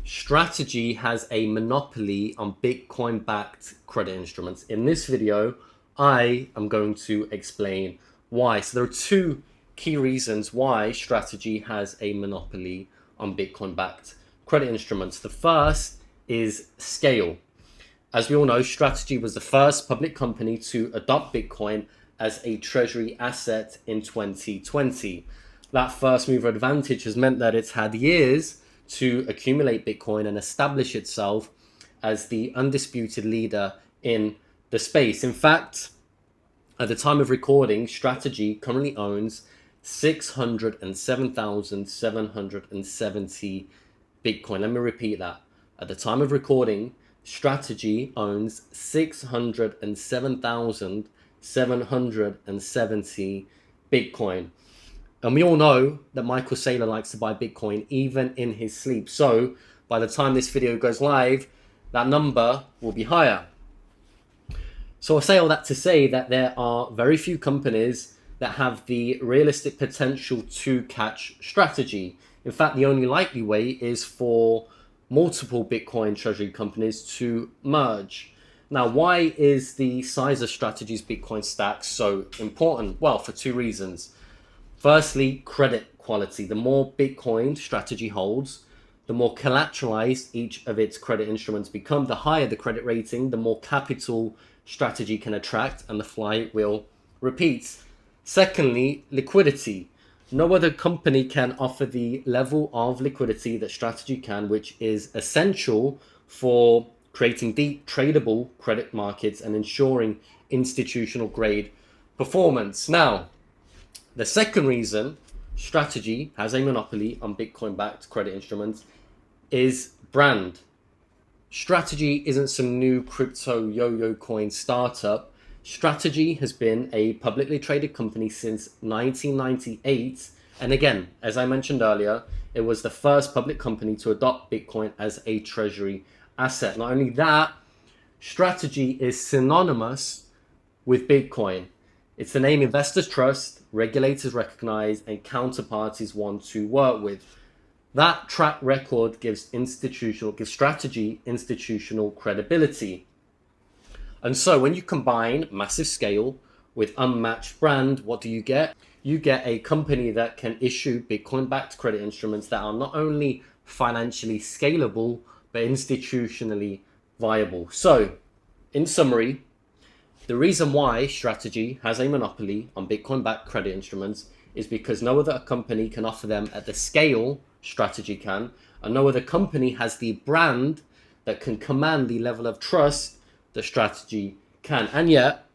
Strategy has a monopoly on Bitcoin-backed credit instruments. In this video, I am going to explain why. So there are two key reasons why Strategy has a monopoly on Bitcoin-backed credit instruments. The first is scale. As we all know, Strategy was the first public company to adopt Bitcoin as a treasury asset in 2020. That first mover advantage has meant that it's had years to accumulate Bitcoin and establish itself as the undisputed leader in the space. In fact, at the time of recording, Strategy currently owns 607,770 Bitcoin. Let me repeat that. At the time of recording, Strategy owns 607,770 Bitcoin. And we all know that Michael Saylor likes to buy Bitcoin even in his sleep. So by the time this video goes live, that number will be higher. So I'll say all that to say that there are very few companies that have the realistic potential to catch Strategy. In fact, the only likely way is for multiple Bitcoin treasury companies to merge. Now, why is the size of Strategy's Bitcoin stack so important? Well, for two reasons. Firstly, credit quality. The more Bitcoin Strategy holds, the more collateralized each of its credit instruments become. The higher the credit rating, the more capital Strategy can attract, and the flywheel repeats. Secondly, liquidity. No other company can offer the level of liquidity that Strategy can, which is essential for creating deep tradable credit markets and ensuring institutional grade performance. Now, the second reason Strategy has a monopoly on Bitcoin-backed credit instruments is brand. Strategy isn't some new crypto yo-yo coin startup. Strategy has been a publicly traded company since 1998. And again, as I mentioned earlier, it was the first public company to adopt Bitcoin as a treasury asset. Not only that, Strategy is synonymous with Bitcoin. It's the name investors trust, regulators recognize, and counterparties want to work with. That track record gives Strategy institutional credibility. And so when you combine massive scale with unmatched brand, what do you get? You get a company that can issue Bitcoin-backed credit instruments that are not only financially scalable, but institutionally viable. So, in summary, the reason why Strategy has a monopoly on Bitcoin-backed credit instruments is because no other company can offer them at the scale Strategy can, and no other company has the brand that can command the level of trust that Strategy can. And yet,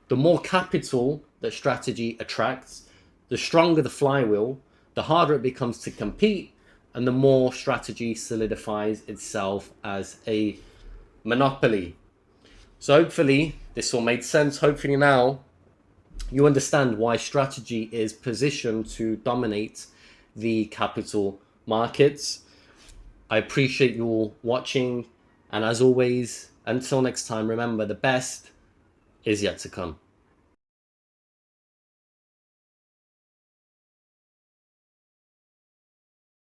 the more capital that Strategy attracts, the stronger the flywheel, the harder it becomes to compete, and the more Strategy solidifies itself as a monopoly. So hopefully this all made sense. Hopefully now you understand why Strategy is positioned to dominate the capital markets. I appreciate you all watching. And as always, until next time, remember the best is yet to come.